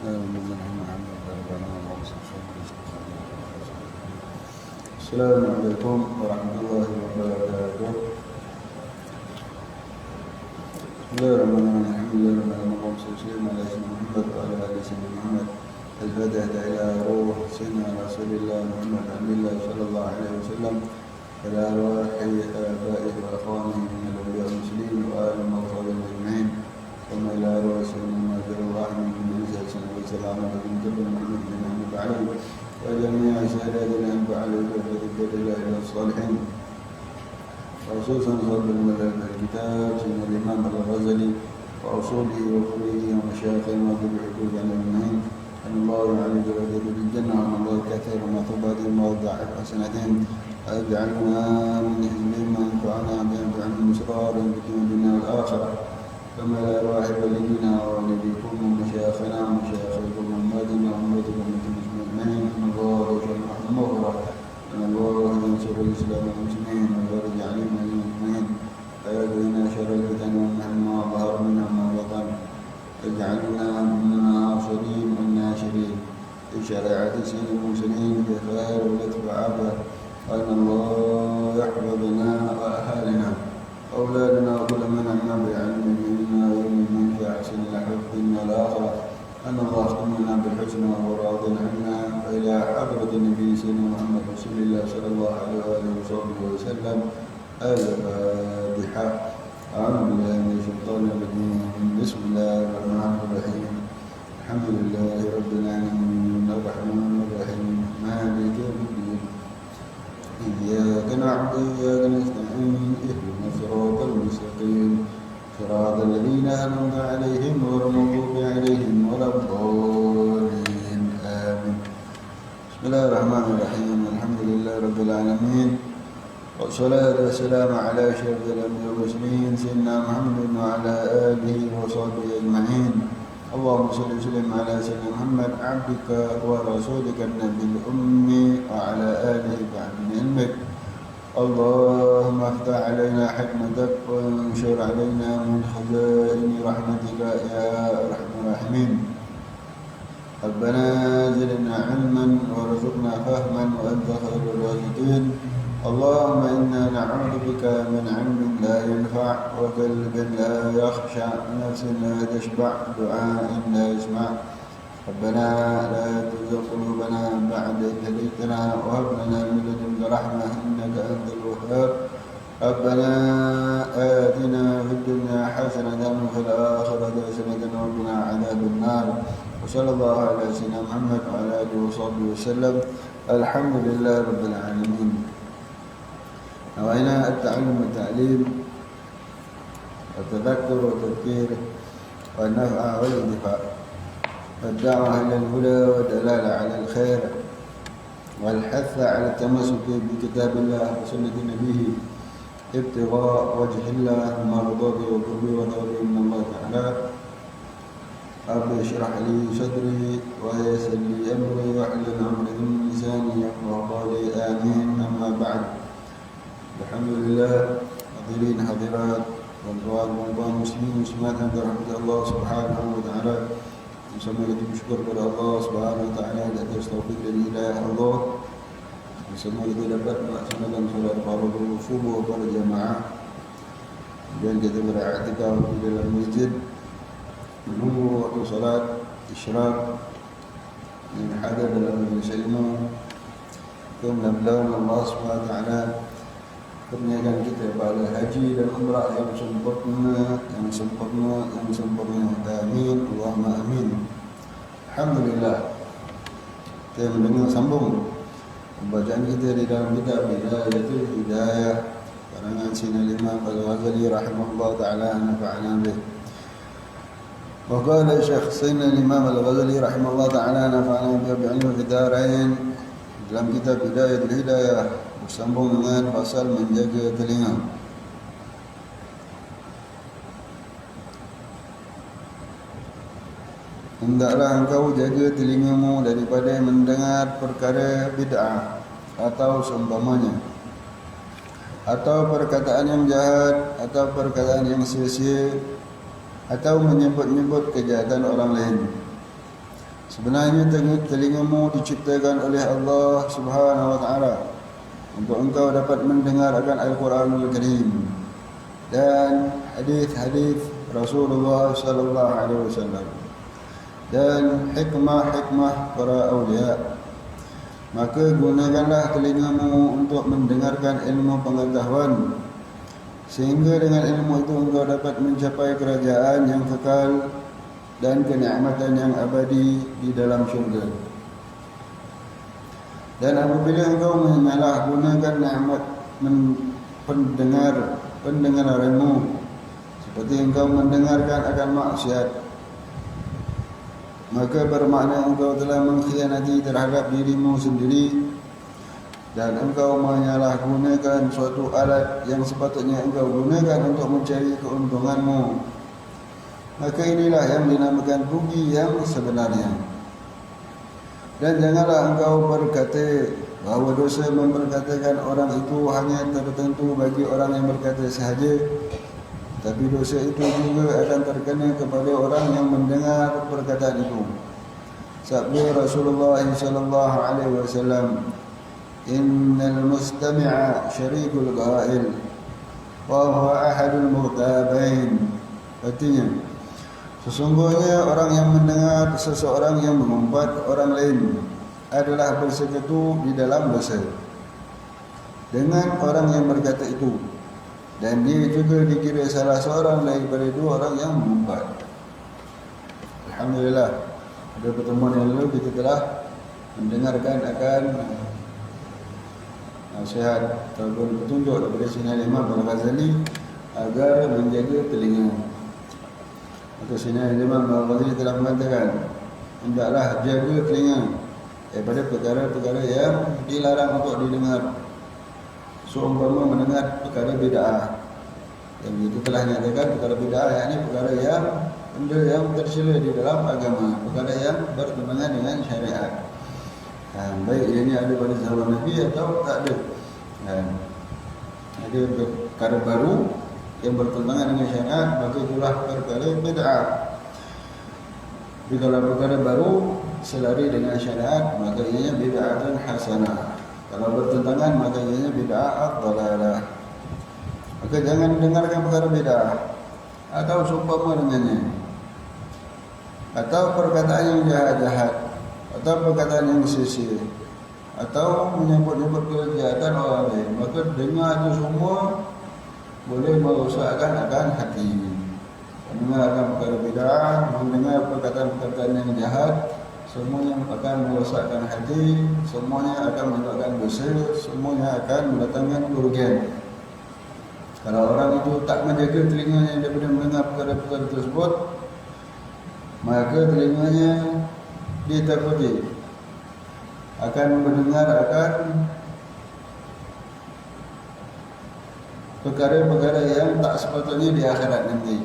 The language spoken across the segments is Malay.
Assalamualaikum warahmatullahi wabarakatuh. Bismillahirrahmanirrahim. الفاتحة إلى روح سيدنا رسول الله محمد عبد الله صلى الله عليه وسلم إلى أرواح آبائه وأخوانه من الأولياء والمسلمين وآل المغفورين أجمعين ثم إلى أرواح سيدنا ناصر الله من عيسى والسلام عليكم كل محمد بن عبد عليه وجميع سادات الأنبياء عليه وعلى إلى الصالحين خصوصا صاحب المذهب الكتاب سيدنا الإمام الغزالي وأصوله وفقهه ومشايخه وبالحقوق على المعين أن الله يعلي درجته في الجنة وأن الله كثير مثوبات وضاعف حسنتين أجعلنا من حزبهم وينفعنا بأنفع مسرار في الدنيا والآخرة كما لا أرواح والدينا ووالديكم ومشايخنا ومشايخكم وأمواتنا وأمواتكم أجمعين أن الله يجعل مغفرة أن الله ينصر الإسلام والمسلمين ويفرج علينا أجمعين فيدعينا شر الفتن والمحن وظهر منها ما بطن اجعلنا من الناصرين والناشرين في شريعة سيد المرسلين في خير ولطف عافية وأن الله يحفظنا وأهالنا أولادنا وكل من عنا بعلم منا ومن في أحسن الحفظ الدنيا والآخرة أن الله اختمنا بالحسنى وهو راض عنا وإلى حضرة النبي سيدنا محمد رسول الله صلى الله عليه وآله وصحبه وسلم الفاتحة. أعوذ بالله من الشيطان الرجيم. بسم الله الرحمن الرحيم. الحمد لله رب العالمين الرحمن الرحيم مالك يوم الدين إياك نعبد وإياك نستعين اهدنا الصراط المستقيم صراط الذين أنعمت عليهم غير المغضوب عليهم ولا الضالين آمين. بسم الله الرحمن الرحيم. الحمد لله رب العالمين والصلاة والسلام على أشرف الأنبياء والمرسلين سيدنا محمد وعلى آله وصحبه أجمعين. اللهم صل وسلم على سيدنا محمد عبدك ورسولك النبي الأمي وعلى آله وعلى علمك. اللهم افتح علينا حكمتك وانشر علينا من خزائن رحمتك يا أرحم الراحمين. ربنا زدنا علما وارزقنا فهما وأنت خير الرازقين. اللهم إنا نعوذ بك من علم لا ينفع وقلب لا يخشع ونفس لا تشبع دعاء لا يسمع. ربنا لا تزغ قلوبنا بعد إذ هديتنا وهب لنا من لدنك رحمة إنك أنت الوهاب. ربنا آتنا في الدنيا حسنة وفي الآخرة حسنة وقنا عذاب النار. وصلى الله على سيدنا محمد وعلى آله وصحبه وسلم. الحمد لله رب العالمين. نوينا التعلم والتعليم والتذكر والتذكير والنفع والانتفاع والدعوة إلى الهدى والدلالة على الخير والحث على التمسك بكتاب الله وسنة نبيه ابتغاء وجه الله مرضاته وقربه وثوابه من الله تعالى. رب اشرح لي صدري ويسر لي أمري واحلل عقدة من لساني يفقهوا قولي آمين. أما بعد. Alhamdulillah hadirin hadirat tuan-tuan muslimin muslimat yang dirahmati Allah Subhanahu wa taala. Bersama kita bersyukur kepada Allah Subhanahu wa taala atas taufik dan hidayah Allah. Bersama kita dapat melaksanakan solat fardu subuh pada jamaah dan kita beriktikaf di dalam masjid menunggu waktu solat isyraq yang hadir dalam majlis ilmu. Mudah-mudahan Allah Subhanahu wa taala kurniakan kita pada haji dan umrah yang sempurna. Amin. Allahumma amin. Alhamdulillah. Kita mendengar sambung pembacaan kita di dalam kitab Bidayatul Hidayah karangan Sayyidina Imam Al-Ghazali rahimahullah taala nafa'ana bih. Wa qala Syekh Sayyidina Imam Al-Ghazali rahimahullah taala nafa'ana bih bi'ilmi fidarain dalam kitab Bidayatul Hidayah bersambung dengan pasal menjaga telinga. Hendaklah engkau jaga telingamu daripada mendengar perkara bid'ah atau seumpamanya, atau perkataan yang jahat, atau perkataan yang sia-sia, atau menyebut-nyebut kejahatan orang lain. Sebenarnya telingamu diciptakan oleh Allah Subhanahu wa taala untuk engkau dapat mendengar akan Al-Quranul Karim dan hadis-hadis Rasulullah sallallahu alaihi wasallam dan hikmah-hikmah para awliya. Maka gunakanlah telingamu untuk mendengarkan ilmu pengetahuan, sehingga dengan ilmu itu engkau dapat mencapai kerajaan yang kekal dan kenikmatan yang abadi di dalam syurga. Dan apabila engkau menyalahgunakan nikmat pendengaranmu, seperti engkau mendengarkan akan maksiat, maka bermakna engkau telah mengkhianati terhadap dirimu sendiri dan engkau menyalahgunakan suatu alat yang sepatutnya engkau gunakan untuk mencari keuntunganmu. Maka inilah yang dinamakan rugi yang sebenarnya. Dan janganlah engkau berkata bahawa dosa memperkatakan orang itu hanya tertentu bagi orang yang berkata sahaja, tapi dosa itu juga akan terkena kepada orang yang mendengar perkataan itu. Sabda Rasulullah sallallahu alaihi wasallam, "Innal mustami'a syarikul ghail wa huwa ahadul murtabain." Artinya, sesungguhnya orang yang mendengar seseorang yang mengumpat orang lain adalah bersekutu di dalam dosa dengan orang yang berkata itu, dan dia juga dikira salah seorang daripada dua orang yang mengumpat. Alhamdulillah, pada pertemuan yang lalu kita telah mendengarkan akan nasihat ataupun petunjuk daripada Sayyidina Imam Al-Ghazali agar menjaga telinga. Maka Sayyidina Imam Al-Ghazali telah mengatakan, hendaklah jaga telinga daripada perkara-perkara yang dilarang untuk didengar. Seumpama mendengar perkara bid'ah, yang itu telah nyatakan perkara bid'ah, yakni perkara yang benda yang tercela di dalam agama, perkara yang bertentangan dengan syariat. Baik ianya ada pada zaman Nabi atau tak ada. Ada perkara baru yang bertentangan dengan syariat, maka itulah perkara bid'ah. Bila perkara baru selari dengan syariat, maka ianya bid'atun hasanah. Kalau bertentangan, maka ianya bid'ah dhalalah. Maka jangan dengarkan perkara bid'ah atau seumpama dengannya, atau perkataan yang jahat-jahat, atau perkataan yang sia-sia, atau menyebut-nyebut kejahatan orang lain. Maka dengar itu semua boleh merosakkan akan hati. Mendengar akan perkara bid'ah, mendengar perkataan-perkataan yang jahat, semuanya akan merosakkan hati, semuanya akan menyebabkan dosa, semuanya akan mendatangkan kerugian. Kalau orang itu tak menjaga telinganya daripada mendengar perkara-perkara tersebut, maka telinganya ditakuti akan mendengar akan perkara-perkara yang tak sepatutnya di akhirat nanti,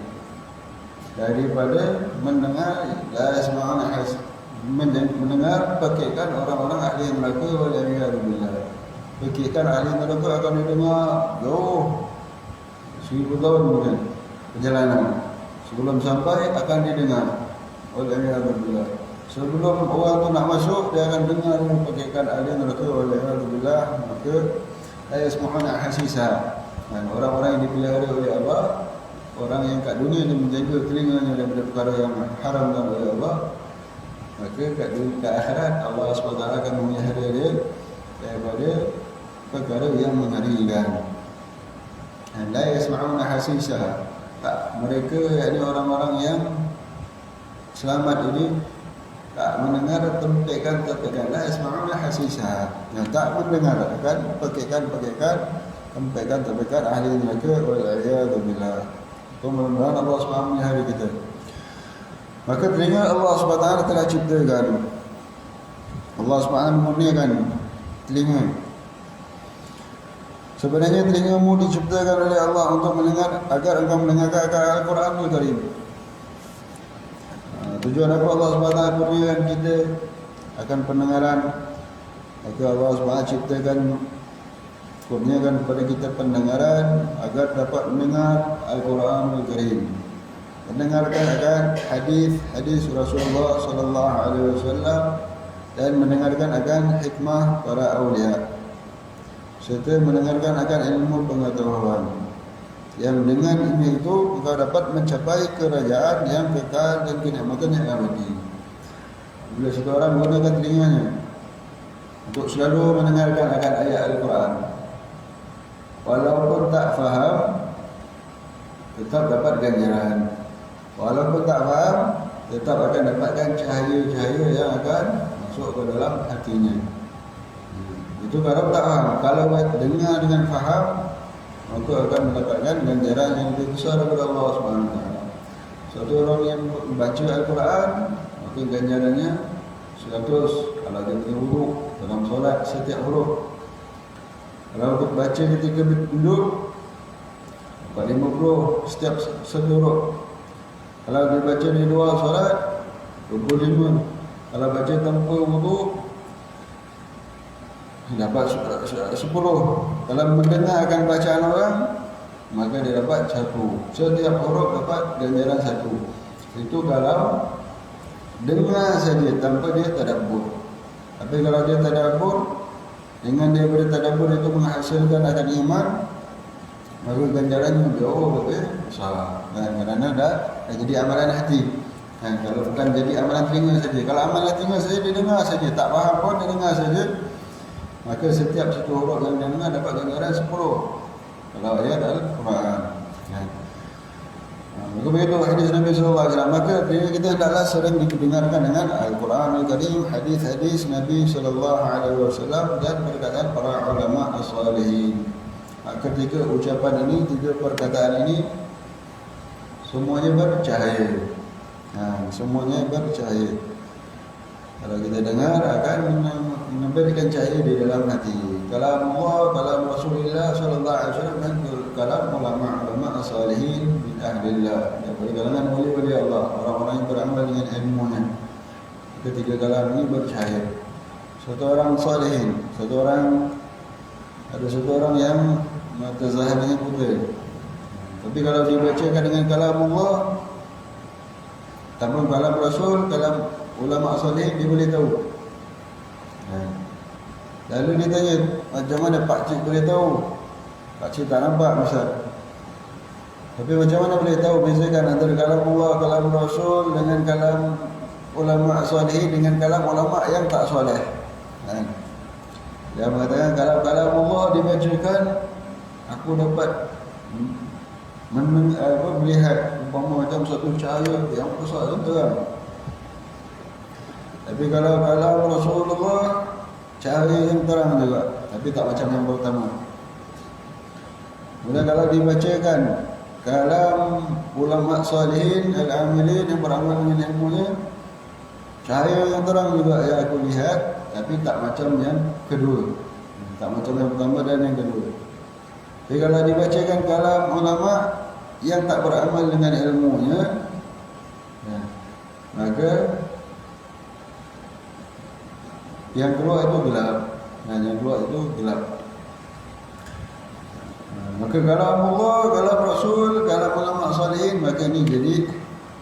daripada mendengar la yasma'una mendengar pakaikan orang-orang ahli neraka wal iyadzubillah. Pakaikan ahli neraka akan didengar jauh 1000 tahun mungkin perjalanan sebelum sampai akan didengar wal iyadzubillah. Sebelum orang tu nak masuk, dia akan dengar pakaikan ahli neraka wal iyadzubillah. Maka la yasma'una hasisa. Dan orang-orang yang dipelihara oleh Allah, orang yang kat dunia dia menjaga telinganya daripada perkara yang haramkan oleh Allah, maka kat akhirat Allah SWT akan memelihara dia daripada perkara yang mengerikan. Dan la yasma'una hasisah. Tak, mereka yakni orang-orang yang selamat ini tak mendengar tempekan-tempekan. La yasma'una hasisah. Yang tak mendengar akan pekikan-pekikan, tempekan-tempekan ahli neraka wal iyadzubillah. Mudah-mudahan Allah SWT memelihara kita. Maka telinga Allah SWT telah ciptakan. Allah SWT memurniakan telinga. Sebenarnya telingamu diciptakan oleh Allah untuk mendengar, agar engkau mendengarkan Al-Quranul Karim. Tujuan apa Allah SWT kurniakan kita akan pendengaran? Maka Allah SWT ciptakan, kurniakan kepada kita pendengaran agar dapat mendengar Al-Quranul Karim. mendengarkan akan hadis Rasulullah sallallahu alaihi wasallam dan mendengarkan akan hikmah para aulia serta mendengarkan akan ilmu pengetahuan yang dengan ini itu engkau dapat mencapai kerajaan yang kekal dan kenikmatan yang abadi. Bila satu orang menggunakan telinganya untuk selalu mendengarkan akan ayat Al-Quran, walaupun tak faham tetap dapat ganjaran. Walaupun tak faham tetap akan dapatkan cahaya-cahaya yang akan masuk ke dalam hatinya. Itu kalau tak faham. Kalau dengar dengan faham, maka akan mendapatkan ganjaran yang lebih besar daripada Allah SWT. Satu orang yang membaca Al-Quran, maka ganjarannya 100 kalau dia berwuduk dalam solat setiap huruf. Kalau baca ketika duduk 50 setiap satu huruf. Kalau dia baca di luar solat 25. Kalau baca tanpa wuduk dapat 10. Kalau mendengarkan bacaan orang, maka dia dapat 1. Setiap huruf dapat ganjaran 1. Itu kalau dengar saja tanpa dia tadabbur. Tapi kalau dia tadabbur, dengan dia bertadabbur itu menghasilkan akan iman, maka ganjarannya jauh lebih besar. Kerana dah jadi amalan hati. Kalau bukan jadi amalan telinga saja. Kalau amalan telinga saja dia dengar saja, tak faham pun dia dengar saja, maka setiap satu huruf yang dia dengar dapat ganjaran 10. Kalau ayat Al-Quran. Maka begitu hadis Nabi SAW. Maka kita hendaklah sering didengarkan dengan Al-Quran Al-Karim, hadis-hadis Nabi SAW dan perkataan para ulama as-salihin. Ketika ucapan ini, 3 perkataan ini semuanya bercahaya. Semuanya bercahaya. Kalau kita dengar akan memberikan cahaya di dalam hati. Kalam Allah, kalam Rasulullah sallallahu alaihi wasallam dan kalam ulama as-salihin min ahlillah. Daripada kalangan wali-wali Allah, orang-orang yang beramal dengan ilmunya. Ketiga kalam ini bercahaya. Satu orang salihin, ada satu orang yang mata zahirnya putih. Tapi kalau dibacakan dengan kalam Allah tanpa kalam Rasul, kalam ulama salihin, dia boleh tahu. Lalu dia tanya, macam mana Pak Cik boleh tahu? Pak Cik tak nampak Ustaz. Tapi macam mana boleh tahu bezakan antara kalam Allah, kalam Rasul dengan kalam ulama salihin dengan kalam ulama yang tak soleh? Dia mengatakan kalau kalam Allah dibacakan, aku dapat melihat umpama macam satu cahaya yang besar dan terang. Tapi kalau kalam Rasulullah, cahaya yang terang juga, tapi tak macam yang pertama. Kemudian kalau dibacakan kalam ulama salihin al-amilin yang beramal dengan ilmunya, cahaya yang terang juga yang aku lihat, tapi tak macam yang kedua. Tak macam yang pertama dan yang kedua. Jadi kalau dibacakan kalam ulama yang tak beramal dengan ilmunya, maka yang keluar itu gelap. Yang keluar itu gelap. Maka kalam Allah, kalam Rasul, kalam ulama salihin, maka ini jadi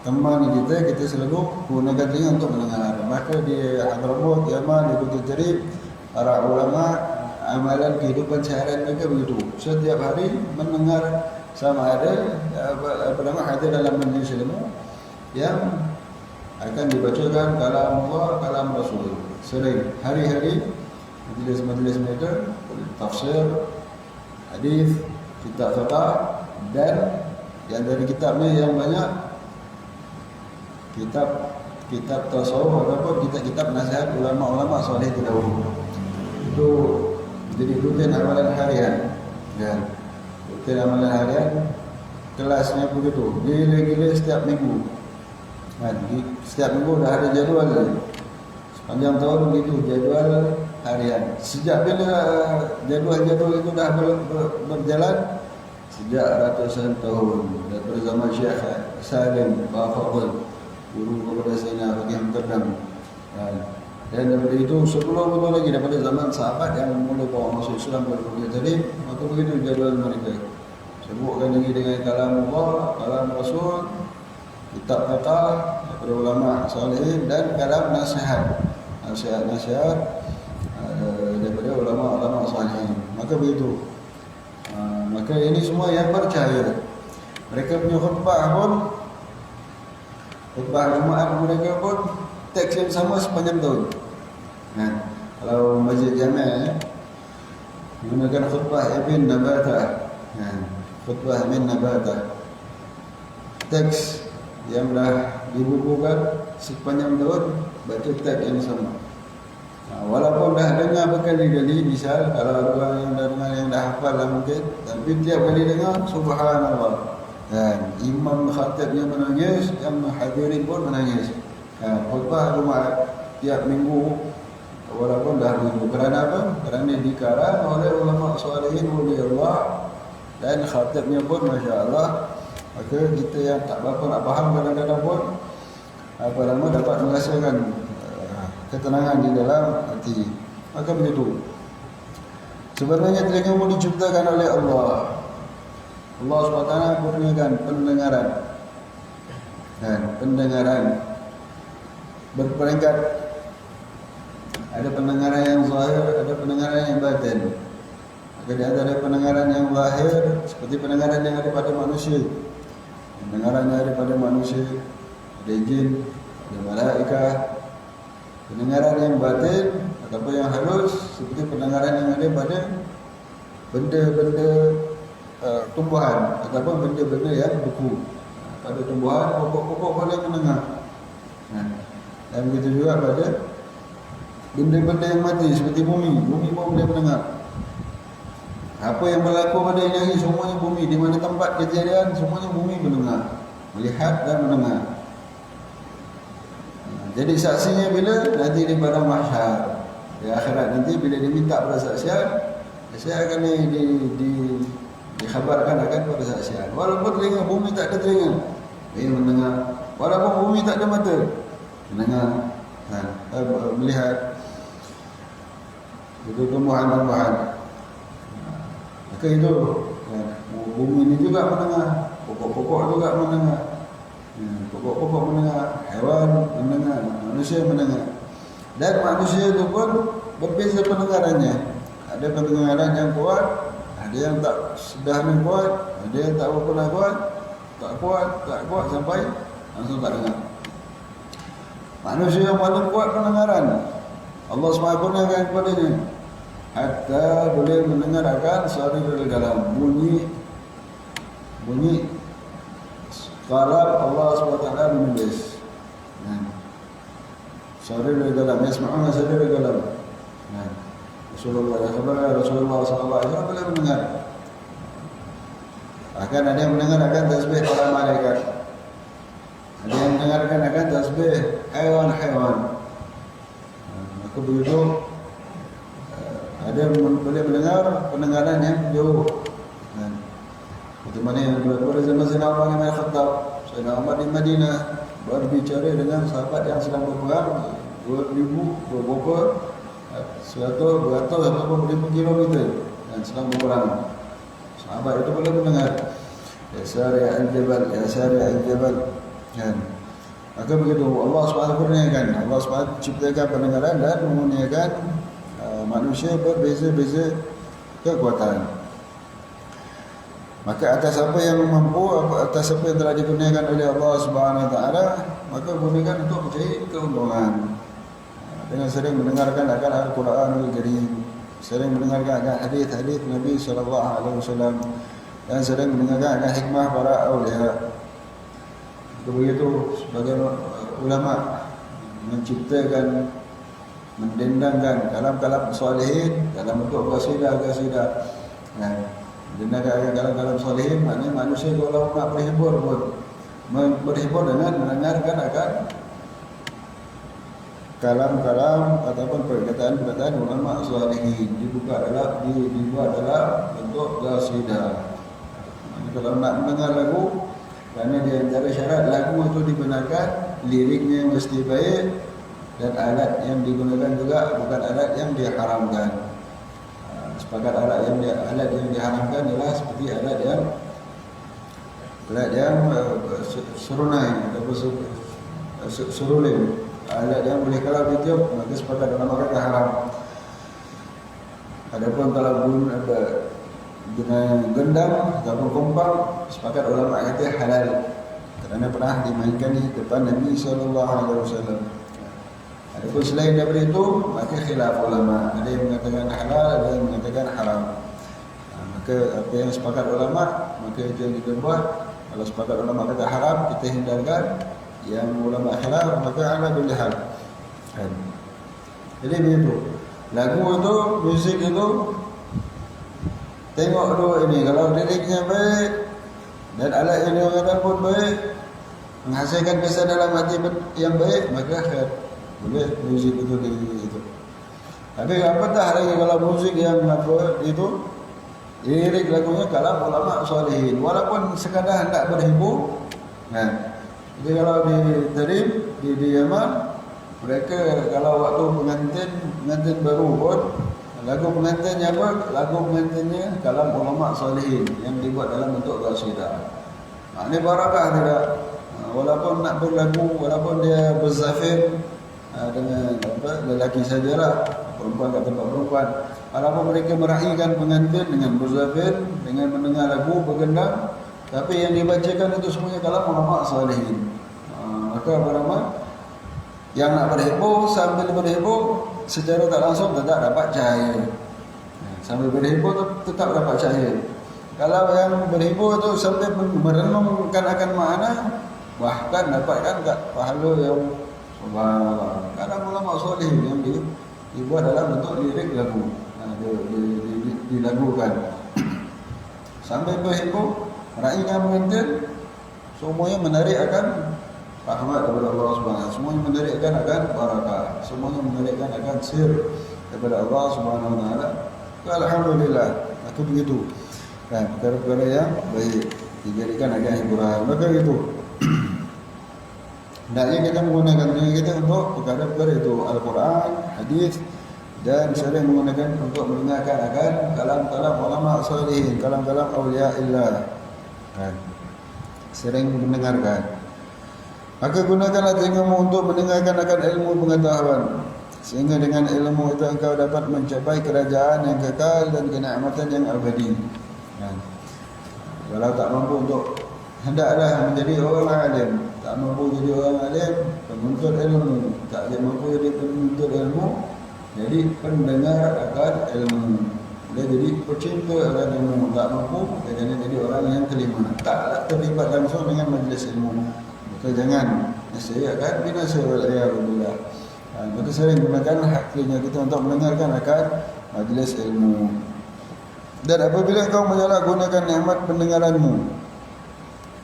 teman kita selalu gunakan telinga untuk mendengar. Maka di Hadramaut, Yaman, di Bukit Jarib, para ulama amalan kehidupan seharian mereka begitu. Setiap hari mendengar sama ada ada dalam majlis ilmu yang akan dibacakan kalam Allah, kalam Rasul. Sering hari-hari majlis-majlis mereka tafsir, hadis, kitab fiqh dan yang dari kitabnya yang banyak kitab tasawuf ataupun kitab-kitab nasihat ulama-ulama soleh terdahulu. Itu jadi rutin amalan harian. Rutin amalan harian, kelasnya begitu. Gila-gila setiap minggu. Setiap minggu dah ada jadual. Sepanjang tahun begitu jadual harian. Sejak bila jadual-jadual itu dah berjalan? Sejak ratusan tahun. Daripada zaman Syekh Salim Bafadl, guru kepada Sayyidina Fakih Muqaddam. Dan daripada itu sebelum itu lagi daripada zaman sahabat yang mula bawa masuk Islam berbagai jadi, maka begitu jadual mereka. Sebutkan lagi dengan kalam Allah, kalam Rasul, kitab fiqh daripada ulama salihin, dan kalam nasihat daripada ulama-ulama salihin. Maka begitu. Maka ini semua yang percaya. Mereka punya khutbah Jumaat mereka pun teks yang sama sepanjang tahun. Kalau Masjid Jami' menggunakan khutbah Ibn Nabatah, khutbah Ibn Nabatah, teks yang dah dibukukan sepanjang tahun, baca teks yang sama. Walaupun dah dengar berkali-kali, misal kalau ada orang yang dah dengar, yang dah hafal lah mungkin, tapi tiap kali dengar subhanallah, dan imam khatibnya menangis, yang hadirin pun menangis. Khutbah Jumaat tiap minggu, walaupun dah minggu. Kerana apa? Kerana dikarang oleh ulama salihin, oleh Allah, dan khatibnya pun Masya Allah. Maka kita yang tak berapa nak faham kadang-kadang pun dapat merasakan ketenangan di dalam hati. Maka begitu. Sebenarnya telinga pun diciptakan oleh Allah. Allah SWT kurniakan pendengaran, dan pendengaran berperingkat. Ada pendengaran yang zahir, ada pendengaran yang batin. Maka di antara pendengaran yang zahir, seperti pendengaran yang ada pada manusia, pendengaran yang ada pada manusia, ada jin, ada malaikat. Pendengaran yang batin ataupun yang halus, seperti pendengaran yang ada pada benda-benda tumbuhan ataupun benda-benda yang beku. Pada tumbuhan, pokok-pokok boleh mendengar. Dan begitu juga pada benda-benda yang mati seperti bumi pun boleh mendengar. Apa yang berlaku pada ini, semuanya bumi, di mana tempat kejadian, semuanya bumi mendengar, melihat dan mendengar. Jadi saksinya bila? Nanti di padang mahsyar, di akhirat nanti bila diminta persaksian, saya akan dikhabarkan akan persaksian. Walaupun telinga bumi tak ada telinga, dia mendengar. Walaupun bumi tak ada mata, mendengar, melihat. Itu tumbuhan-tumbuhan. Maka itu bumi ini juga mendengar, pokok-pokok juga mendengar, pokok-pokok mendengar, hewan mendengar, manusia mendengar. Dan manusia itu pun berbeza pendengarannya. Ada pendengaran yang kuat, ada yang tak sedahan kuat, ada yang tak berapa kuat, tak kuat sampai langsung tak dengar. Manusia yang paling kuat pendengaran, Allah SWT kurniakan kepadanya hatta boleh mendengar akan suara dari dalam bunyi kalam Allah SWT menulis. Suara dari dalam, yasma'una suara dari dalam. Rasulullah SAW boleh mendengar. Akan ada yang mendengar akan tasbih para malaikat, ada yang mendengarkan akan tasbih haiwan-haiwan. Maka begitu, ada yang boleh mendengar pendengaran yang jauh. Bagaimana yang pada zaman Sayyidina Umar bin Khattab, Sayyidina Umar di Madinah berbicara dengan sahabat yang sedang berperang 2,000 berapa 100 ataupun 1000 kilometer dan sedang berperang. Sahabat itu boleh mendengar, ya sari' al-jabal, ya sari' al-jabal. Maka begitu Allah SWT kurniakan, Allah SWT ciptakan pendengaran dan mengurniakan manusia berbeza-beza kekuatan. Maka atas apa yang mampu, atas apa yang telah dikurniakan oleh Allah Subhanahu Wa Taala, maka gunakan untuk mencari keuntungan. Dengan sering mendengarkan akan Al-Quranul Karim, sering mendengarkan akan hadis-hadis Nabi sallallahu alaihi wasallam, dan sering mendengarkan akan hikmah para aulia. Begitu sebagai ulama menciptakan, mendendangkan kalam-kalam salihin dalam bentuk qasidah-qasidah. Mendendangkan kalam-kalam salihin maknanya manusia kalau nak berhibur pun berhibur dengan mendengarkan akan kalam-kalam ataupun perkataan-perkataan ulama salihin, dibuat dalam bentuk qasidah. Kalau nak mendengar lagu, kerana di antara syarat lagu itu dibenarkan, liriknya mesti baik, dan alat yang digunakan juga bukan alat yang diharamkan. Sepakat alat yang diharamkan ialah seperti alat yang alat yang serunai atau seruling, alat yang boleh kalau ditiup maka sepakat ulama kata haram. Adapun kalau guna gendang ataupun kompang, sepakat ulama kata halal kerana pernah dimainkan di depan Nabi SAW. Adapun selain daripada itu, maka khilaf ulama, ada yang mengatakan halal, ada yang mengatakan haram. Maka apa yang sepakat ulama, maka itu yang kita buat. Kalau sepakat ulama kata haram, kita hindarkan. Yang ulama khilaf, maka ala boleh hal. Jadi begitu. Lagu itu, muzik itu, tengok dulu ini. Kalau liriknya baik dan alat yang digunakan pun baik, menghasilkan kesan dalam hati yang baik, maka boleh muzik itu itu. Tapi apatah lagi kalau muzik yang apa itu, lirik lagunya kalam ulama salihin, walaupun sekadar hendak berhibur. Nah, jadi kalau di Yaman, mereka kalau waktu pengantin baru pun, lagu pengantinnya apa? Lagu pengantinnya kalam ulama salihin yang dibuat dalam bentuk qasidah. Ini barakah tidak? Walaupun nak berlagu, walaupun dia berzafir dengan lelaki sajalah, perempuan kat tempat perempuan. Walaupun mereka meraihkan pengantin dengan berzafir, dengan mendengar lagu bergendang, tapi yang dibacakan itu semuanya kalam ulama salihin. Maka berapa yang nak berhibur, sambil berhibur secara tak langsung tetap dapat cahaya. Sambil berhibur tetap dapat cahaya. Kalau yang berhibur itu sambil merenungkan akan makna, bahkan dapatkan pahala yang subhanallah. Kadang ulama soleh yang dibuat dalam bentuk lirik lagu, dilagukan. Sambil berhibur, raihnya mengantin, semuanya menarik akan rahmat daripada Allah Subhanahu. Semuanya menarikkan akan barakah, semuanya menarikkan akan sir daripada Allah Subhanahu Wa Taala. Alhamdulillah, itu begitu. Dan perkara-perkara yang baik dijadikan akan hiburan. Maka itu. Hendaknya kita menggunakan dunia kita untuk perkara-perkara itu, Al-Quran, hadis, dan sering menggunakan untuk mendengarkan akan kalam-kalam ulama salihin, kalam-kalam awliya illah. Sering mendengarkan. Maka gunakanlah telingamu untuk mendengarkan akan ilmu pengetahuan, sehingga dengan ilmu itu engkau dapat mencapai kerajaan yang kekal dan kenikmatan yang abadi. Kalau tak mampu untuk, hendaklah menjadi orang alim. Tak mampu jadi orang alim, penuntut ilmu. Tak mampu jadi penuntut ilmu, jadi pendengar akan ilmu. Dia jadi pecinta akan ilmu. Tak mampu, dia jadi orang yang kelima. Tak terlibat langsung dengan majlis ilmu. Maka jangan, nescaya akan binasa wal'iyadzubillah. Maka sering gunakan hak telinga kita untuk mendengarkan akan majlis ilmu. Dan apabila engkau menyalahgunakan nikmat pendengaranmu,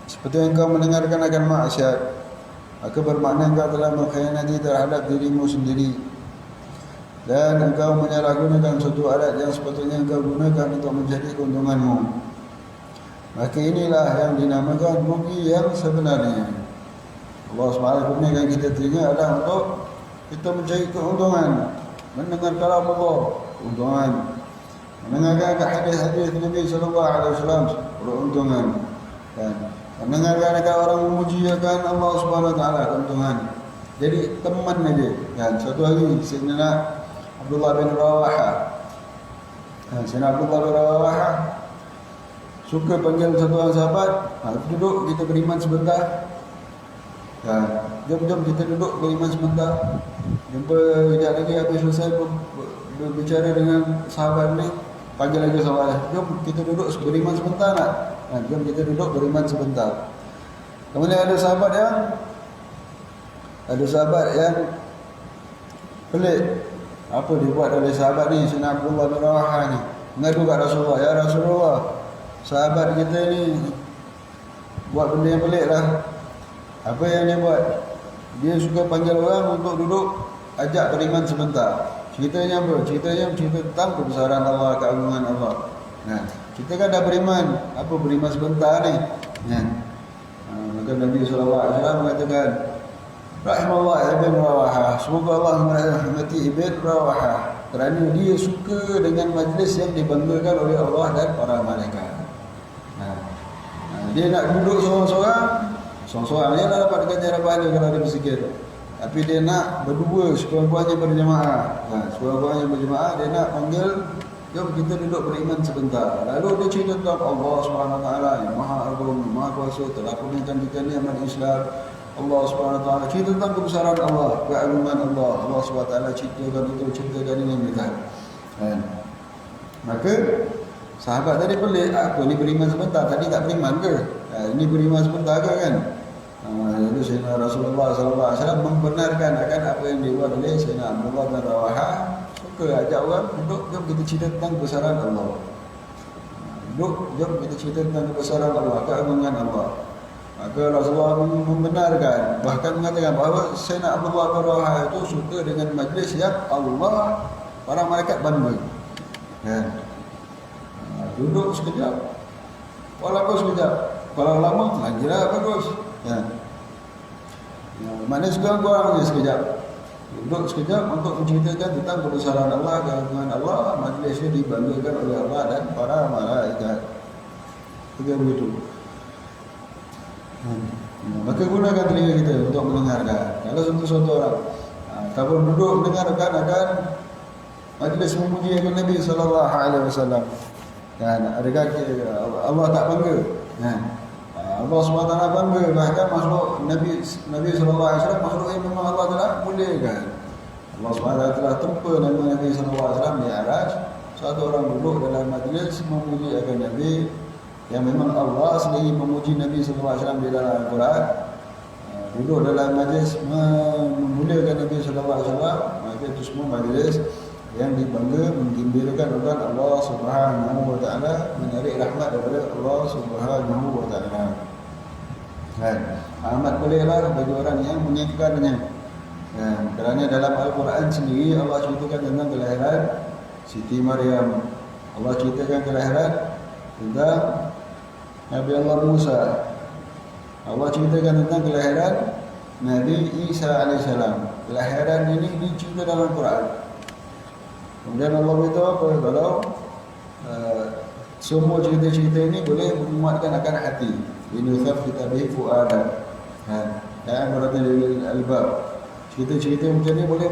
seperti engkau mendengarkan akan maksiat, maka bermakna engkau telah mengkhianati terhadap dirimu sendiri. Dan engkau menyalahgunakan suatu alat yang sepatutnya engkau gunakan untuk mencari keuntunganmu. Maka inilah yang dinamakan rugi yang sebenarnya. Allah SWT kurniakan kita telinga adalah untuk kita mencari keuntungan, mendengar kalam Allah, keuntungan, mendengarkan hadis-hadis Nabi SAW, keuntungan, dan mendengarkan orang memuji akan Allah Subhanahu Wa Taala, keuntungan. Jadi teman aja. Dan satu hari Sayyidina Abdullah bin Rawaha, Sayyidina Abdullah bin Rawaha suka panggil satu orang sahabat, duduk kita beriman sebentar. Jom kita duduk beriman sebentar. Jumpa kejap lagi habis selesai berbicara dengan sahabat ni, panggil lagi sahabat, jom kita duduk beriman sebentar nak? Jom kita duduk beriman sebentar. Kemudian ada sahabat yang pelik. Apa dibuat oleh sahabat ni, Sayyidina Abdullah bin Rawaha ni, mengadu kat Rasulullah, ya Rasulullah, sahabat kita ni buat benda yang pelik lah. Apa yang dia buat? Dia suka panggil orang untuk duduk, ajak beriman sebentar. Ceritanya apa? Ceritanya cerita tentang kebesaran Allah, keagungan Allah. Kita kan dah beriman. Apa beriman sebentar ni? Maka Nabi SAW mengatakan, Rahimahullah Ibn Rawaha, semoga Allah merahmati Ibn Rawaha, kerana dia suka dengan majlis yang dibanggakan oleh Allah dan para malaikat. Dia nak duduk seorang-seorang dia dah dapat ganjaran pahala kalau dia berzikir. Tapi dia nak berdua, sekurang-kurangnya berjemaah. Sekurang-kurangnya berjemaah, dia nak panggil, jom kita duduk beriman sebentar. Lalu dia cerita tentang Allah SWT yang Maha Agung, Maha Kuasa, telah kurniakan kita nikmat Islam. Allah SWT cerita tentang kebesaran Allah, keagungan Allah. Allah SWT ceritakan itu, ceritakan ini kita. Maka sahabat tadi pelik, apa ni beriman sebentar, tadi tak beriman ke? Ini beriman sebentar ke kan? Lalu Sayyidina Rasulullah SAW membenarkan akan apa yang dibuat oleh Sayyidina Abdullah bin Rawaha. Suka ajak orang duduk, jom kita cerita tentang kebesaran Allah. Duduk, jom kita cerita tentang kebesaran Allah, keagungan Allah. Maka Rasulullah membenarkan, bahkan mengatakan bahawa Sayyidina Abdullah bin Rawaha itu suka dengan majlis yang Allah, para malaikat bangga. Duduk sekejap, walaupun sekejap, kalau lama lagilah bagus. Maknanya sekarang je sekejap, duduk sekejap untuk menceritakan tentang kebesaran Allah, keagungan Allah. Majlis ini dibanggakan oleh Allah dan para malaikat. Begitu. Maka gunakan telinga kita untuk mendengarkan. Kalau satu orang kalau duduk mendengarkan akan majlis memuji akan Nabi SAW. Adakah Allah tak bangga? Allah SWT bangga, bahkan makhluk Nabi SAW makhluk yang memang Allah telah muliakan. Allah SWT telah tempa nama Nabi SAW di Araj. Satu orang duduk dalam majlis memuji akan Nabi yang memang Allah sendiri memuji Nabi SAW di dalam Al-Quran. Duduk dalam majlis memuliakan Nabi SAW, maka itu semua majlis yang dibangga, menggembirakan oleh Allah Subhanahu wa taala, menarik rahmat daripada Allah Subhanahu wa taala. Amat bolehlah bagi orang yang mengingkarnya. Kerana dalam Al-Quran sendiri Allah ceritakan tentang kelahiran Siti Maryam. Allah ceritakan kelahiran tentang Nabi Allah Musa. Allah ceritakan tentang kelahiran Nabi Isa alaihissalam. Kelahiran ini diceritakan dalam Quran. Kemudian Allah beritahu apa? Kalau semua cerita-cerita ini boleh menguatkan akan hati. Inusaf kita bihi fu'adan. Dan berarti dari al-bab. Cerita-cerita macam ni boleh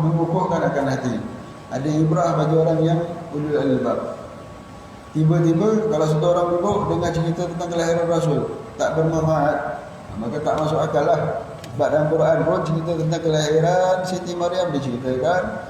mengukuhkan akan hati. Ada ibrah bagi orang yang ulul albab. Tiba-tiba kalau satu orang duduk dengar cerita tentang kelahiran Rasul, tak bermanfaat, maka tak masuk akal lah. Sebab dalam Quran pun cerita tentang kelahiran Siti Maryam diceritakan,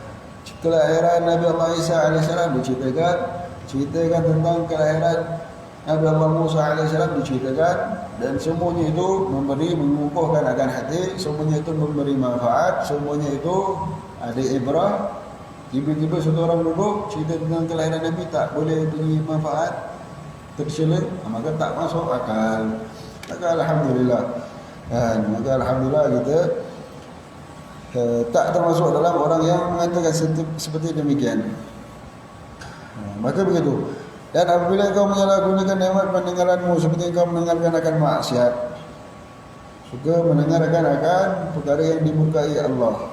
kelahiran Nabi Allah Isa AS diceritakan tentang kelahiran Nabi Allah Musa AS diceritakan, dan semuanya itu mengukuhkan akan hati, semuanya itu memberi manfaat, semuanya itu ada ibrah. Tiba-tiba satu orang duduk cerita tentang kelahiran Nabi tak boleh beri manfaat, tercela, maka tak masuk akal. Maka alhamdulillah, maka alhamdulillah kita tak termasuk dalam orang yang mengatakan seperti demikian. Maka begitu. Dan apabila kau menyalahgunakan nikmat pendengaranmu seperti kau mendengarkan akan maksiat, suka mendengarkan akan perkara yang dimurkai Allah,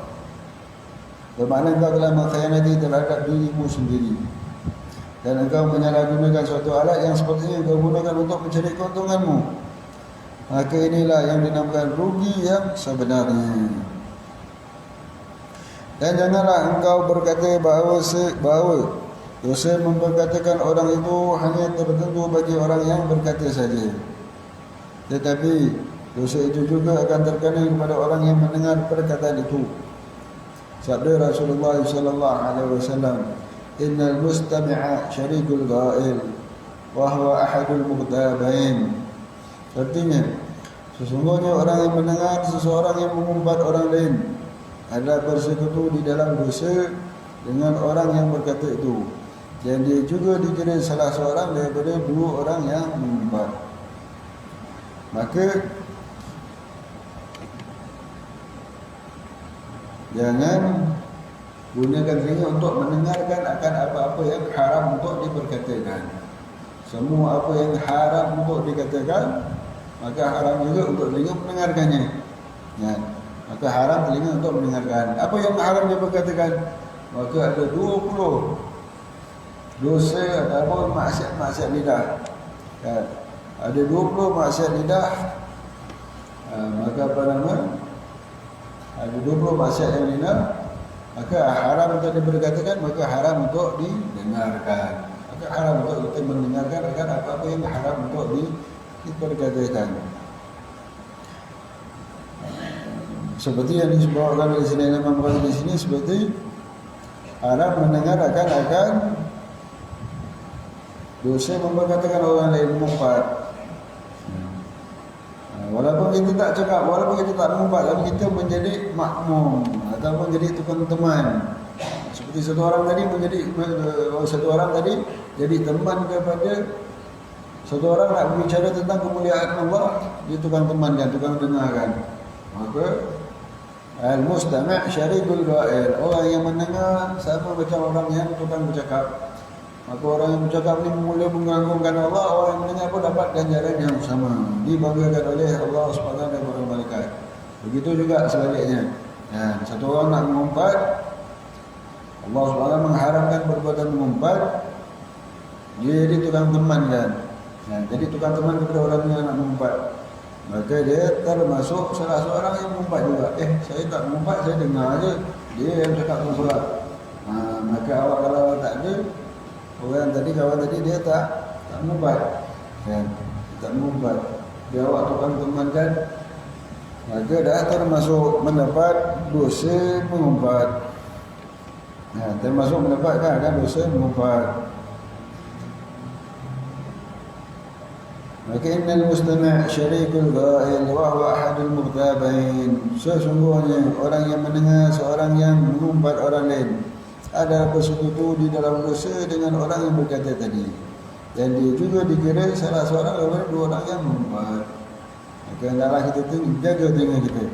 bermakna engkau telah mengkhianati terhadap dirimu sendiri, dan engkau menyalahgunakan suatu alat yang sepertinya engkau gunakan untuk mencari keuntunganmu, maka inilah yang dinamakan rugi yang sebenarnya. Dan janganlah engkau berkata bahawa dosa memperkatakan orang itu hanya tertentu bagi orang yang berkata saja, tetapi dosa itu juga akan terkena kepada orang yang mendengar perkataan itu. Sabda Rasulullah sallallahu alaihi wasallam, "Innal mustami'a syarikul ghail wa huwa ahadul mughtabain." Artinya, sesungguhnya orang yang mendengar seseorang yang mengumpat orang lain adalah bersekutu di dalam dosa dengan orang yang berkata itu, dan dia juga dikira salah seorang daripada dua orang yang mengumpat. Maka jangan gunakan telinga untuk mendengarkan akan apa-apa yang haram untuk diperkatakan. Semua apa yang haram untuk dikatakan, maka haram juga untuk telinga mendengarkannya. Maka haram telinga untuk mendengarkan. Apa yang haram diperkatakan? Maka ada 20 dosa ataupun maksiat-maksiat lidah. ada 20 maksiat lidah, maka apa nama, ada 20 maksiat yang lidah, maka haram untuk diperkatakan, maka haram untuk didengarkan. Maka haram untuk kita mendengarkan akan apa-apa yang haram untuk diperkatakan. Seperti yang disebutkan oleh sini Imam Ghazali di sini, seperti haram mendengar akan dosa memperkatakan orang lain mengumpat. Walaupun kita tak cakap, walaupun kita tak mengumpat, tapi kita menjadi makmum ataupun jadi tukang teman. Seperti satu orang tadi jadi teman kepada satu orang nak berbicara tentang kemuliaan Allah, dia tukang temankan, tukang dengarkan. Maka al-mustami' syarikul ghail, orang yang mendengar sama macam orang yang tukang bercakap. Maka orang yang bercakap ni mula mengagungkan Allah, orang yang mendengar pun dapat ganjaran yang sama, dibanggakan oleh Allah SWT dan para malaikat. Begitu juga sebaliknya. Satu orang nak mengumpat, Allah SWT mengharamkan perbuatan mengumpat, dia jadi tukang teman kan. Jadi tukang teman kepada orang yang nak mengumpat, maka dia termasuk salah seorang yang mengumpat juga. Saya tak mengumpat, saya dengar aja, dia yang cakap solat. Maka awak kalau tak ada, orang tadi, kawan tadi, dia tak mengumpat, tak mengumpat, dia awak tukang teman kan, maka dah termasuk mendapat dosa mengumpat. Termasuk mendapatkan kan dosa mengumpat. Maka innal mustami' syarikul ghail wa huwa ahadul mughtabain. Sesungguhnya orang yang mendengar seorang yang mengumpat orang lain ada bersekutu di dalam dosa dengan orang yang berkata tadi, dan dia juga dikira salah seorang daripada dua orang yang mengumpat. Maka hendaklah kita jaga telinga kita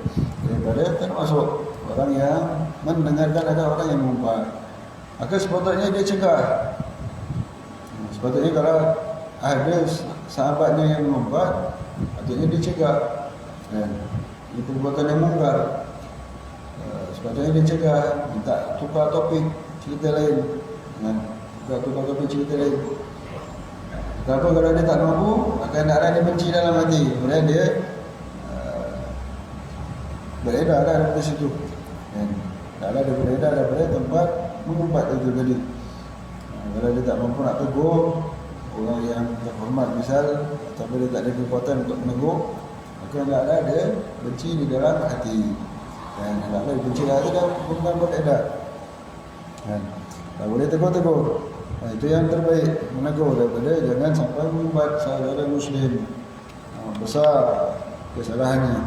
daripada termasuk orang yang mendengarkan ada orang yang mengumpat. Maka sepatutnya dia cegah. Sepatutnya kalau ada sahabatnya yang mengumpat, patutnya dia cegah. Ini perbuatan yang mungkar. Sepatutnya dia cegah, minta tukar topik cerita lain, tukar topik cerita lain. Kenapa? Kalau dia tak mampu, akan ada dia benci dalam hati, kemudian dia beredar daripada situ. Dia beredar daripada tempat mengumpat itu tadi. Kalau dia tak mampu nak tegur orang yang terhormat misal, ataupun dia tak ada kekuatan untuk menegur, maka hendaklah dia benci di dalam hati. Dan hendaklah benci dalam hati dan bukan beredar. Tak boleh tegur-tegur. Itu yang terbaik, menegur daripada jangan sampai mengumpat saudara Muslim. Besar kesalahannya.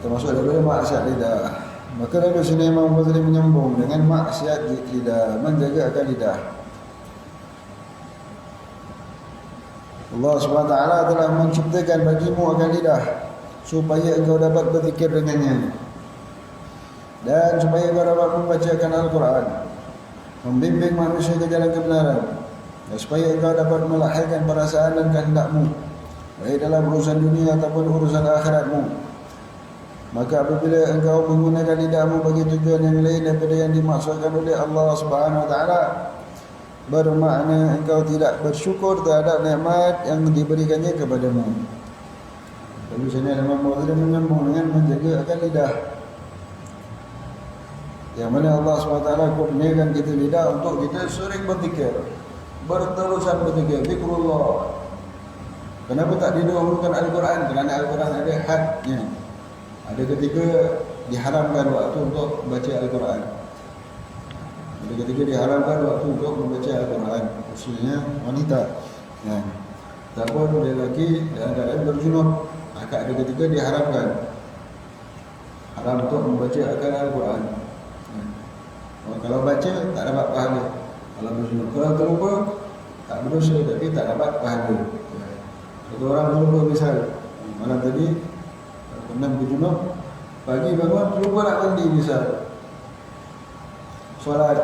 Termasuk daripada maksiat lidah. Maka dari sini Imam Ghazali menyambung dengan maksiat lidah, menjaga akan lidah. Allah SWT telah menciptakan bagimu akan lidah supaya engkau dapat berzikir dengannya, dan supaya engkau dapat membacakan Al-Quran, membimbing manusia ke jalan kebenaran, dan supaya engkau dapat melahirkan perasaan dan kehendakmu, baik dalam urusan dunia ataupun urusan akhiratmu. Maka apabila engkau menggunakan lidahmu bagi tujuan yang lain daripada yang dimaksudkan oleh Allah Subhanahu Wa Taala, bermakna engkau tidak bersyukur terhadap nikmat yang diberikannya kepadamu. Lalu sini Imam Ghazali menyambung dengan menjaga akan lidah, yang mana Allah SWT kurniakan kita lidah untuk kita sering berzikir, berterusan berzikir, zikrullah. Kenapa tak didahulukan Al-Quran? Kerana Al-Quran ada hadnya. Ada ketika diharamkan waktu untuk baca Al-Quran. Ada ketika diharamkan waktu untuk membaca Al-Quran, khususnya wanita. Ataupun lelaki dalam keadaan berjunub, ada ketika diharamkan haram untuk membaca Al-Quran. Kalau baca tak dapat pahala. Kalau berjunub, kalau terlupa tak berdosa tapi tak dapat pahala. Satu orang terlupa misal malam tadi pernah berjunub, pagi bangun terlupa nak mandi misal, solat.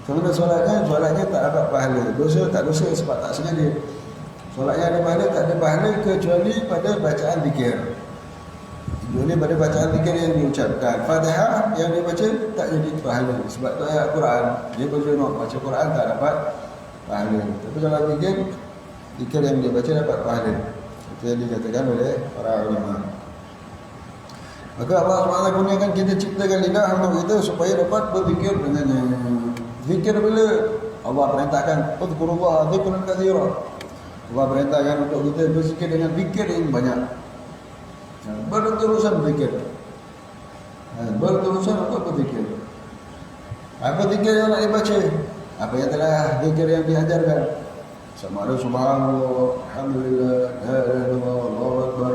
Sebenarnya solatnya tak dapat pahala. Dosa tak dosa sebab tak sengaja. Solatnya ada pahala, tak ada pahala kecuali pada bacaan zikir. Kecuali pada bacaan zikir yang diucapkan. Fatihah yang dibaca tak jadi pahala. Sebab tu ayat Quran, dia berjunub baca Quran tak dapat pahala. Tapi kalau zikir Zikir yang dia baca dapat pahala. Itu yang dikatakan oleh para ulama. Maka Allah SWT gunakan kita ciptakan lidah untuk kita supaya dapat berzikir dengannya. Zikir bila Allah perintahkan udhkurullah dzikran katsira. Allah perintahkan untuk kita berzikir dengan zikir yang banyak. Berterusan berzikir. Berterusan untuk berzikir. Apa zikir yang nak dibaca? Apa yang telah zikir yang diajarkan? Sama ada subhanallah, alhamdulillah, la ilaha illallah, Allahu akbar.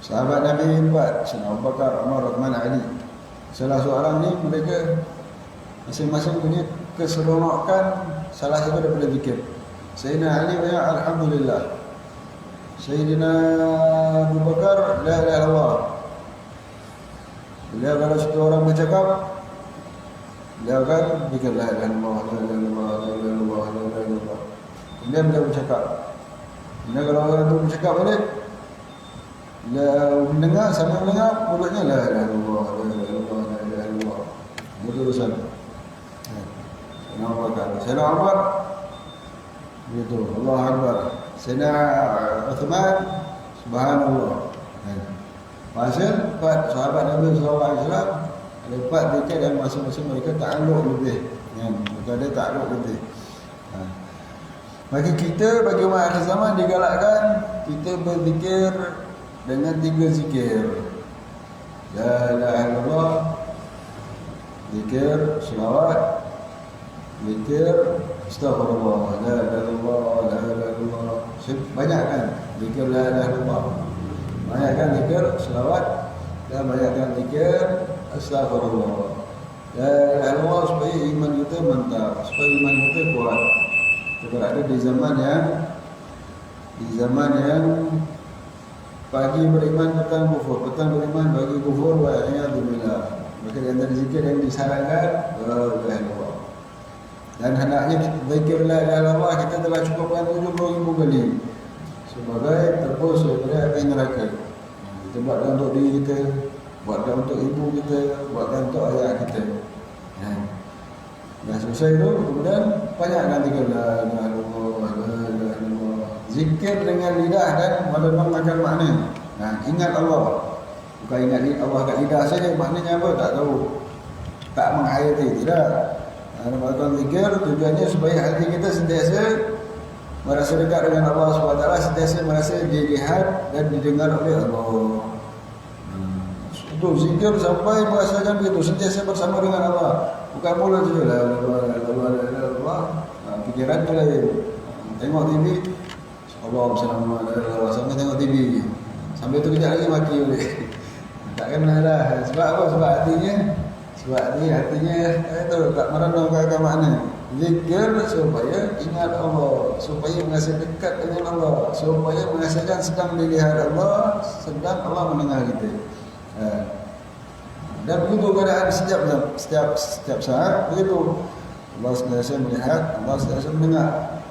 Sahabat Nabi 4, Sayyidina Abu Bakar, Umar, Uthman, Ali. Salah seorang ni mereka masing-masing punya keseronokan salah satu daripada zikir. Sayyidina Ali banyak alhamdulillah. Sayyidina Abu Bakar la ilaha illallah. Bila kalau satu orang bercakap, dia akan zikir la ilaha illallah, la ilaha illallah, la ilaha illallah, la ilaha illallah. Kemudian dia bercakap. Kemudian kalau orang itu bercakap balik, dia mendengar, sambil mendengar, mulutnya la ilaha illallah, la ilaha illallah, la ilaha illallah. Berurusan. Sayyidina Abu Bakar, Sayyidina Umar, begitu, Allah Akbar. Sayyidina Uthman, subhanallah. Pasal 4 sahabat Nabi SAW ada 4 zikir dan masing-masing mereka takluk lebih. Mereka ada takluk lebih. Bagi kita, bagi umat akhir zaman digalakkan kita berzikir dengan 3 zikir. La ilaha illallah, zikir selawat, zikir astaghfirullah, la ilaha illallah, la ilaha illallah. Banyak kan zikir la ilaha illallah. Banyakkan zikir selawat dan banyakkan zikir astaghfirullah. La ilaha illallah supaya iman kita mantap, supaya iman kita kuat. Kita berada di zaman yang pagi beriman, petang kufur, petang beriman, pagi kufur, wa'iyadzubillah. Maka di antara zikir yang disarankan la ilaha illallah. Dan hendaknya zikir la ilaha illallah kita telah cukupkan 70,000 kali sebagai tebus daripada api neraka. Kita buatkan untuk diri kita, buatkan untuk ibu kita, buatkan untuk ayah kita. Dah selesai tu, kemudian banyakkan zikir la ilaha illallah, la ilaha illallah. Zikir dengan lidah dan merenungkan makna. Ingat Allah. Bukan ingat Allah kat lidah saja, maknanya apa tak tahu. Tak menghayati, tidak. Melakukan zikir tujuannya supaya hati kita sentiasa merasa dekat dengan Allah SWT, sentiasa merasa dilihat dan didengar oleh Allah. Itu zikir sampai merasakan begitu, sentiasa bersama dengan Allah. Bukan mulut saja la ilaha illallah, fikiran tu lain. Tengok TV, Allah Subhanahu wa taala, sambil tengok TV. Sambil tu kejap lagi maki boleh. Tak kenalah. Sebab apa? Sebab hatinya itu tak merenungkan makna. Zikir supaya ingat Allah, supaya merasa dekat dengan Allah, supaya merasakan sedang dilihat Allah, sedang Allah mendengar kita. Dan begitu keadaan setiap saat begitu. Allah sentiasa melihat, Allah sentiasa mendengar.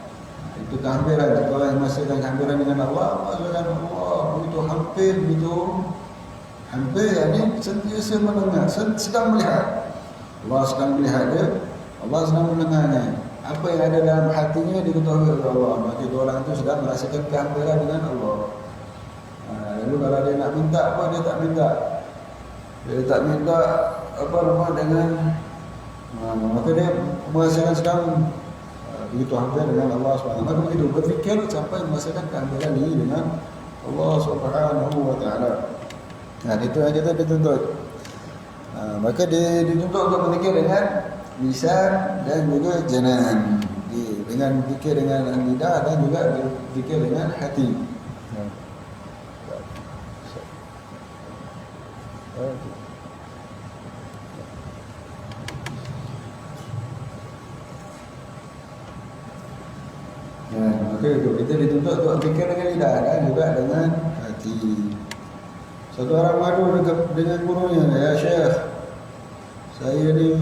Itu kehadiran. Jika orang merasakan kehadiran dengan Allah, merasakan Allah begitu hampir ini sentiasa mendengar, sedang melihat. Allah sedang melihat dia, Allah sedang mendengarnya. Apa yang ada dalam hatinya diketahui oleh Allah. Maka itu orang itu sedang merasakan kehadiran dengan Allah. Lalu kalau dia nak minta apa, dia tak minta. Dia tak minta apa nama dengan maka dia merasakan sedang begitu hampir dengan Allah SWT. Maka begitu berfikir sampai merasakan kehadiran ini dengan Allah SWT. Itu yang kita dituntut. Maka dituntut untuk berzikir dengan lisan dan juga janan. Dengan berzikir dengan lidah dan juga berzikir dengan hati. Maka itu kita dituntut untuk berzikir dengan lidah dan juga dengan hati. Satu orang madu dengan gurunya, ya Syekh, saya ni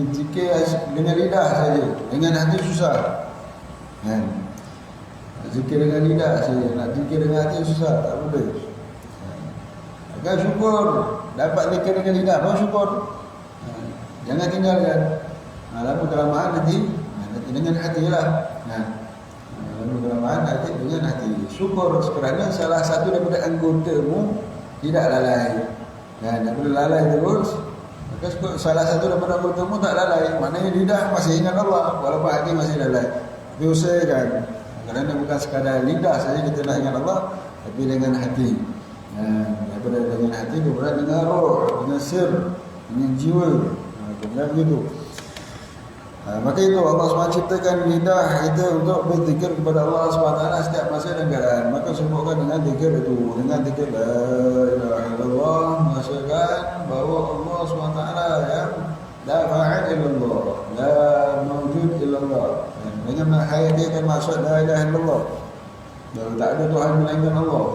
zikir dengan lidah saja, dengan hati susah. Zikir dengan lidah saja, nak zikir dengan hati susah, tak boleh. Agak syukur dapat zikir dengan lidah, baru syukur. Jangan tinggalkan. Lalu kelamahan nanti dengan hati lah. kelemahan hati dengan hati. Syukur kerana salah satu daripada anggotamu tidak lalai. Dan tak boleh lalai terus. Maka salah satu daripada anggotamu tak lalai. Maknanya lidah masih ingat Allah walaupun hati masih lalai. Tapi usahakan. Kerana bukan sekadar lidah saja kita nak ingat Allah, tapi dengan hati. Daripada dengan hati kemudian dengan roh, dengan sir, dengan jiwa. Kemudian begitu. Maka itu Allah SWT ciptakan lidah kita untuk berzikir kepada Allah SWT setiap masa dan keadaan. Maka sibukkan dengan zikir itu, dengan zikir la ilaha illallah, merasakan bahawa Allah SWT yang la fa'il illallah, la mawjud illallah. Dengan menghayatikan maksud la ilaha illallah, bahawa tak ada Tuhan melainkan Allah,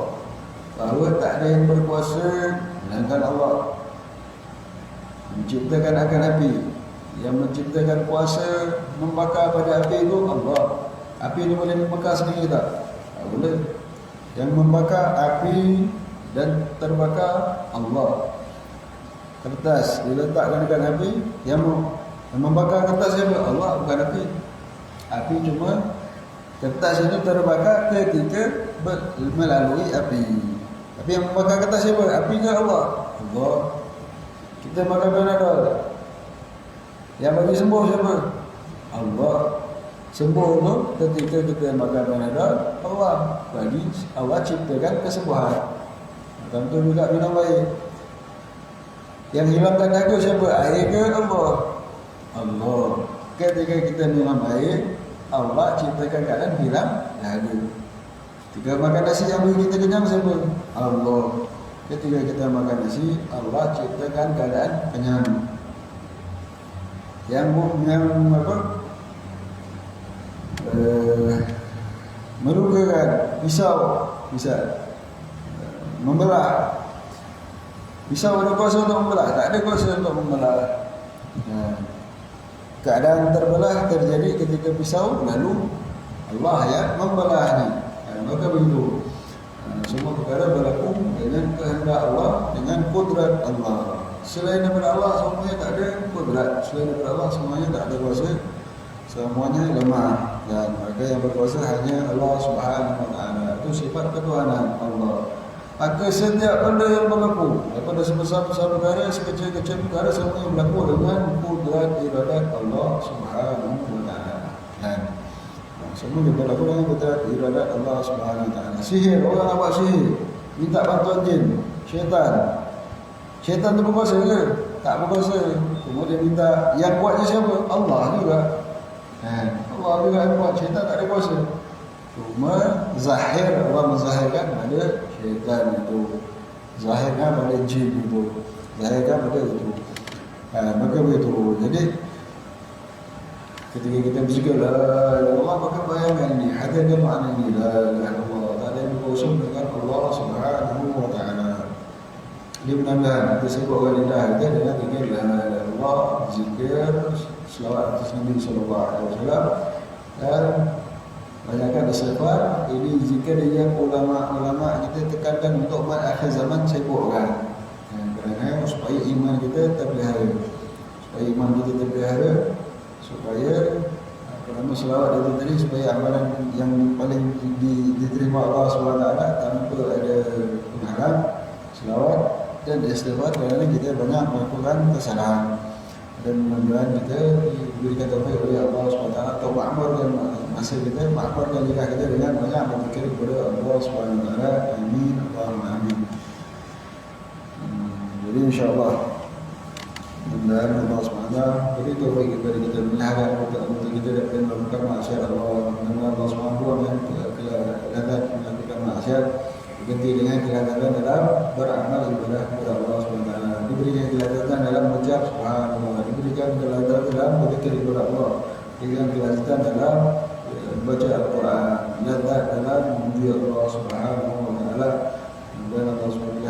bahawa tak ada yang berkuasa melainkan Allah. Menciptakan akan api, yang menciptakan kuasa membakar pada api itu Allah. Api itu boleh membakar sendiri tak? Tak boleh. Yang membakar api dan terbakar Allah. Kertas diletakkan dekat api, yang membakar kertas siapa? Allah, bukan api. Api cuma kertas itu terbakar ketika melalui api. Tapi yang membakar kertas siapa? Api ke Allah? Allah. Kita makan Panadol, yang bagi sembuh siapa? Allah. Sembuh tu ketika kita makan Panadol, Allah bagi, Allah ciptakan kesembuhan. Tentu juga minum air. Yang hilangkan dahaga siapa? Air ke Allah? Allah. Ketika kita minum air, Allah ciptakan keadaan hilang dahaga. Ketika makan nasi yang bagi kita kenyang siapa? Allah. Ketika kita makan nasi, Allah ciptakan keadaan kenyang. Yang apa? Melukakan, pisau bisa membelah. Pisau ada kuasa untuk membelah? Tak ada kuasa untuk membelah. Keadaan terbelah terjadi ketika pisau, lalu Allah yang membelahnya. Maka begitu. Semua perkara berlaku dengan kehendak Allah, dengan kudrat Allah. Selain daripada Allah semuanya tak ada kudrat. Selain daripada Allah semuanya tak ada kuasa. Semuanya lemah. Dan maka yang berkuasa hanya Allah Subhanahu Wa Taala. Itu sifat ketuhanan Allah. Maka setiap benda yang berlaku, daripada sebesar-besar perkara, sekecil-kecil perkara, semuanya berlaku dengan kudrat iradat Allah Subhanahu Wa Taala. Dan semua berlaku dengan kudrat iradat Allah Subhanahu Wa Taala. Sihir, orang nak buat sihir, minta bantuan jin, syaitan. Syaitan tu berkuasa ke? Tak berkuasa. Kemudian minta, yang kuatnya siapa? Allah juga. Allah juga yang kuat, syaitan tak ada kuasa. Cuma zahir, Allah menzahirkan pada syaitan itu, zahirkan pada jin itu, zahirkan pada itu. Maka begitu. Jadi ketika kita berzikir la ilaha illallah, maka bayangkan ini, hadirkan makna ini la ilaha illallah. Tak ada yang berkuasa dengan Allah Subhanahu Wa Taala. Dia benar-benar kita sebutkan lidah kita dengan zikir la ilaha illallah, zikir selawat atas Nabi sallallahu alaihi wasallam, dan banyakkan istighfar. Ini zikir yang ulama-ulama kita tekankan untuk umat akhir zaman sibukkan. Kerana supaya iman kita terpelihara, supaya iman kita terpelihara, supaya kerana selawat itu tadi, supaya amalan yang paling diterima Allah SWT tanpa ada penghalang, selawat dan istighfar. Kerana kita banyak melakukan kesalahan, dan mudah-mudahan kita diberikan taufik oleh Allah SWT atau ma'amarkan masa kita, ma'amarkan lidah kita dengan banyak berzikir kepada Allah SWT. Amin, Allahumma amin. Jadi insyaAllah mudah-mudahan Allah SWT beri taufik kepada kita, melihara untuk kita daripada melakukan maksiat Allah. Mudah-mudahan Allah SWT kelihatan melakukan maksiat diganti dengan kelihatan dalam beramal ibadah kepada Allah SWT. Diberikan kelihatan dalam mengucap subhanallah, diberikan kelihatan dalam berzikir kepada Allah, diberikan kelihatan dalam baca Al-Quran, kelihatan dalam memuji Allah Subhanahu Wa Taala. Dan Allah SWT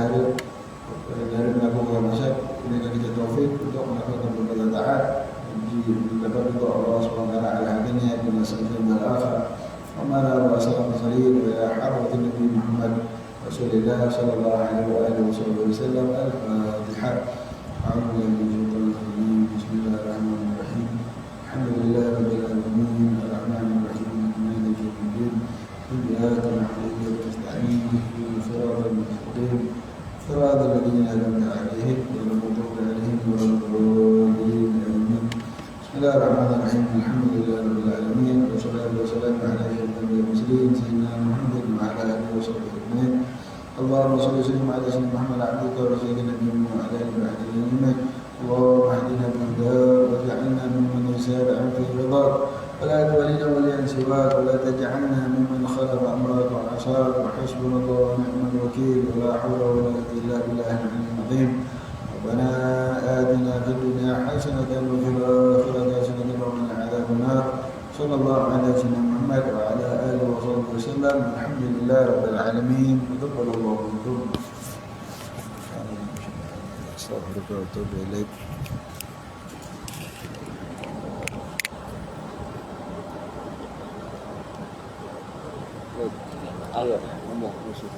dari melakukan maksiat, berikan kita taufik untuk melakukan perbuatan taat, dapat ridha Allah SWT ala hadiniya bila sallallahu alaihi wasallam. Wa ma la rasulullah sallallahu wa hadratin Nabi Muhammad Rasulullah sallallahu alaihi wasallam. Al-Fatihah. Bismillahirrahmanirrahim. Alhamdulillah rabbil alamin, arrahmanir rahim, maliki yaumiddin. اهدنا الصراط المستقيم صراط الذين أنعمت عليهم غير المغضوب عليهم ولا الضالين آمين. بسم الله الرحمن الرحيم الحمد لله رب العالمين والصلاة والسلام على أشرف المرسلين سيدنا محمد وعلى آله وصحبه أجمعين. اللهم صل وسلم على سيدنا محمد عبدك ورسولك نبينا وعلى آله وصحبه أجمعين. اللهم اهدنا بهداك واجعلنا ممن يسارع في رضاك ولا تولنا وليا سواك ولا تجعلنا ممن خلف أمرك وعصاك وحسبنا الله ونعم الوكيل ولا حول ولا قوة إلا بالله العلي العظيم. ربنا آتنا في الدنيا حسنة وفي الآخرة حسنة وقنا عذاب النار. صلى الله على سيدنا محمد وعلى آله وصحبه وسلم والحمد لله رب العالمين. وتقبل الله منكم. أستغفرك وأتوب إليك. Ayo, ngomong musuh.